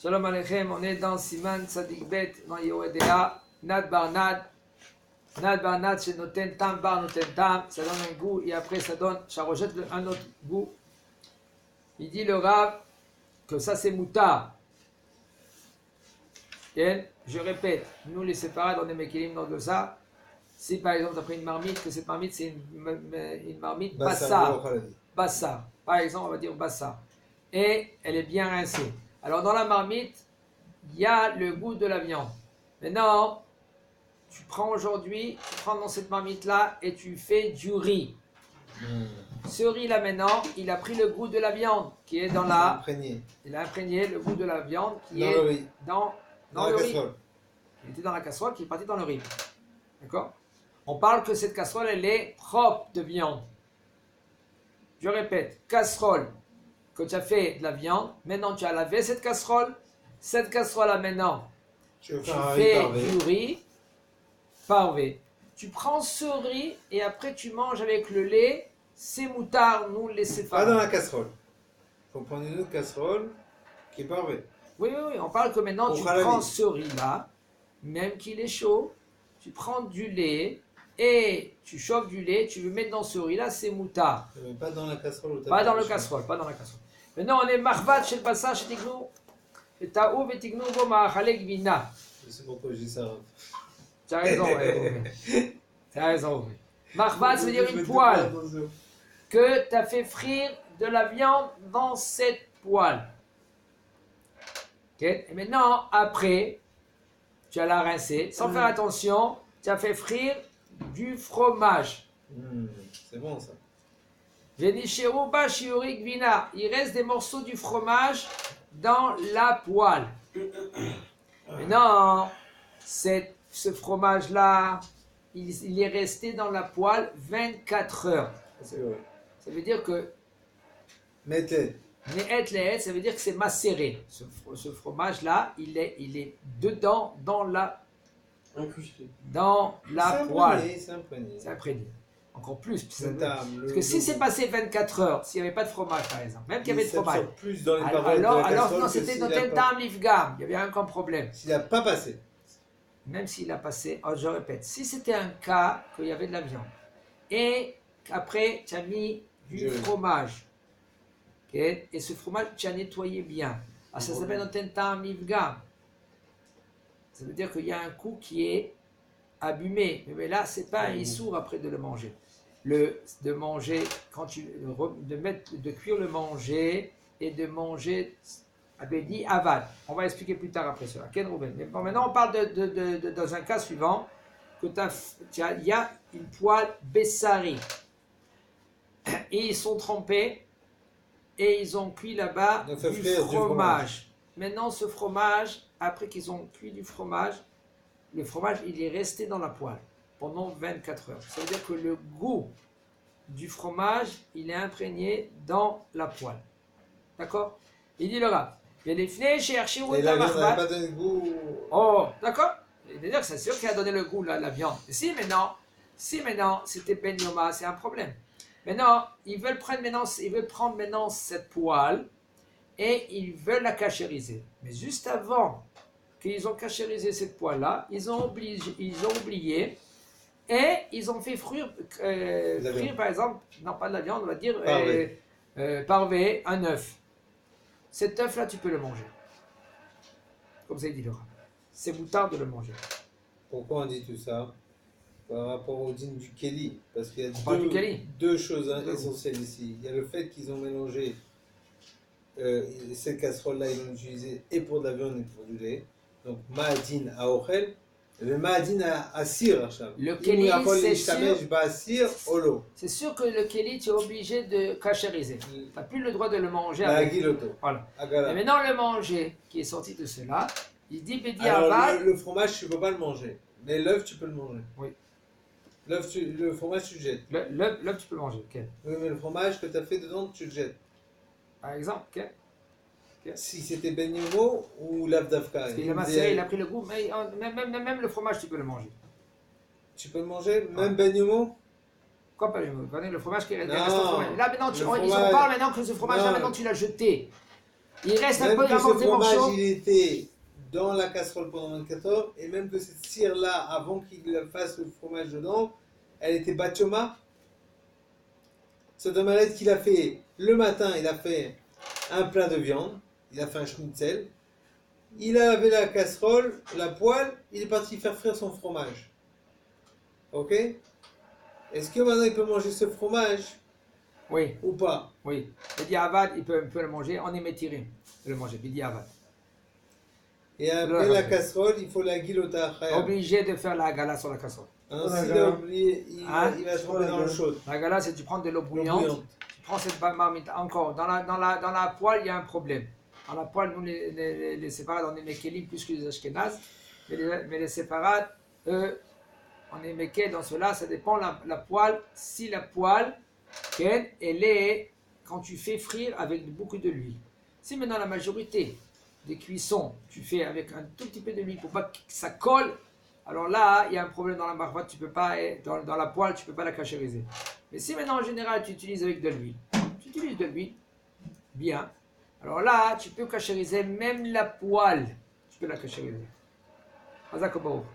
Shalom Aleichem, on est dans Siman Tzadik Bet, dans Yoredea, Nad Bar Nad. Nad Bar Nad, c'est Noten Tam Bar Noten Tam, ça donne un goût et après ça donne, ça rejette un autre goût. Il dit le Rav que ça c'est Moutar. Et je répète, nous les séparés dans les Mekilim dans ça. Si par exemple tu as pris une marmite, que cette marmite c'est une marmite Bassar. Bassar. Par exemple, on va dire Bassar. Et elle est bien rincée. Alors dans la marmite, il y a le goût de la viande. Maintenant, tu prends aujourd'hui, tu prends dans cette marmite-là et tu fais du riz. Ce riz-là maintenant, il a pris le goût de la viande qui est dans la... Il a imprégné le goût de la viande qui est dans le riz. Il était dans la casserole qui est parti dans le riz. D'accord? On parle que cette casserole, elle est propre de viande. Je répète, casserole, que tu as fait de la viande, maintenant tu as lavé cette casserole là maintenant, tu fais du riz parvé. Tu prends ce riz et après tu manges avec le lait, c'est moutard, nous les séparons. Pas dans la casserole. Il faut prendre une autre casserole qui est parvée. Oui, on parle que maintenant tu prends ce riz là, même qu'il est chaud, tu prends du lait, et tu chauffes du lait, tu le mets dans ce riz là, c'est moutard. Mais pas dans la casserole. Pas dans la casserole. Maintenant on est marvat chez le passage chez Tignou. Et Taou et Tignou bo ma'achalek vina. Je sais pourquoi je dis ça. Tu as raison, Tu as raison. Marvat, ça veut dire une poêle. Que tu as fait frire de la viande dans cette poêle. Okay. Et maintenant, après, tu as la rincée. Sans faire attention, tu as fait frire du fromage. C'est bon ça. Il reste des morceaux du fromage dans la poêle. Maintenant, ce fromage-là, il est resté dans la poêle 24 heures. C'est vrai. Ça veut dire que... Mettez. Ça veut dire que c'est macéré. Ce fromage-là, il est dedans, dans la poêle. C'est imprégné. Encore plus. Parce que si c'est passé 24 heures, s'il n'y avait pas de fromage par exemple, même qu'il y avait de fromage, plus dans les alors non, c'était Noten Tam Lifgam, il n'y avait aucun problème. S'il n'a pas passé. Même s'il a passé, je répète, si c'était un cas qu'il y avait de la viande, et après tu as mis du fromage, okay, et ce fromage tu as nettoyé bien, ça s'appelle Noten Tam Lifgam. Ça veut dire qu'il y a un coup qui est abîmé, mais là c'est pas un issour après de le manger. De manger, de cuire le manger et de manger abedi aval. On va expliquer plus tard après cela. Mais bon, maintenant on parle dans un cas suivant que il y a une poêle Bessari et ils sont trempés et ils ont cuit là-bas du fromage. Maintenant ce fromage, après qu'ils ont cuit du fromage, le fromage il est resté dans la poêle pendant 24 heures. Ça veut dire que le goût du fromage, il est imprégné dans la poêle. D'accord? Il dit le Rav. Il y a des fnei chercher où il n'a pas donné le goût. Oh, d'accord? C'est-à-dire que c'est sûr qu'il a donné le goût la viande. Si maintenant c'était Ben Yoma, c'est un problème. Maintenant, ils veulent prendre maintenant cette poêle et ils veulent la cachériser. Mais juste avant qu'ils ont cachérisé cette poêle-là, ils ont oublié et ils ont fait frire par exemple, non pas de la viande, on va dire parvé, un œuf. Cet œuf-là, tu peux le manger. Comme ça, il dit le Rav. C'est moutard de le manger. Pourquoi on dit tout ça? Par rapport au dîne du Kéli. Parce qu'il y a deux choses essentielles ici. Il y a le fait qu'ils ont mélangé cette casserole-là, ils l'ont utilisée et pour de la viande et pour du lait. Donc, Ma'adin à Ochel, le Ma'adin à Sir. Le Kéli, c'est sûr que le Kéli, tu es obligé de cachériser. Tu n'as plus le droit de le manger avec. Voilà. Et maintenant, le manger qui est sorti de cela, il dit Bédi Aval. Le fromage, tu ne peux pas le manger. Mais l'œuf, tu peux le manger. Oui. Le fromage, tu le jettes. L'œuf, tu peux le manger. Okay. Oui, mais le fromage que tu as fait dedans, tu le jettes. Par exemple, okay. Si c'était Ben Yomo ou l'Avdavka. Parce qu'il a macéré, il a pris le goût, mais même le fromage, tu peux le manger. Tu peux le manger, même Ben Yomo? Quoi pas le fromage qui reste au fromage. Là, maintenant, ils en parlent maintenant que ce fromage-là, maintenant, tu l'as jeté. Il reste un même peu que ce d'avance des fromage, morceaux. il était dans la casserole pendant 24 heures, et même que cette cire-là, avant qu'il fasse le fromage dedans, elle était bachoma. C'est un malade qu'il a fait le matin, il a fait un plat de viande, il a fait un schnitzel, il avait la casserole, la poêle, il est parti faire frire son fromage. Ok? Est-ce que maintenant il peut manger ce fromage? Oui. Ou pas? Oui. Bidiavad, il peut le manger, on est métiré de le manger. Bidiavad. Et après la casserole, il faut la guilota. Obligé de faire la gala sur la casserole. S'il a oublié, il va tomber dans le chaud. La gala, c'est tu prends de l'eau bouillante, tu prends cette marmite encore. Dans la poêle, il y a un problème. Dans la poêle, nous, les séparades, on est mékélim plus que les ashkénazes. Mais les séparades, eux, on est méké dans cela, ça dépend la poêle. Si la poêle, elle est, quand tu fais frire avec beaucoup de l'huile. Si maintenant la majorité des cuissons, tu fais avec un tout petit peu de l'huile pour pas que ça colle, alors là, il y a un problème dans la marmite, tu peux pas, dans la poêle, tu peux pas la cachériser. Mais si maintenant en général tu utilises avec de l'huile, bien, alors là, tu peux cachériser même la poêle, tu peux la cachériser. Hazak Baruch.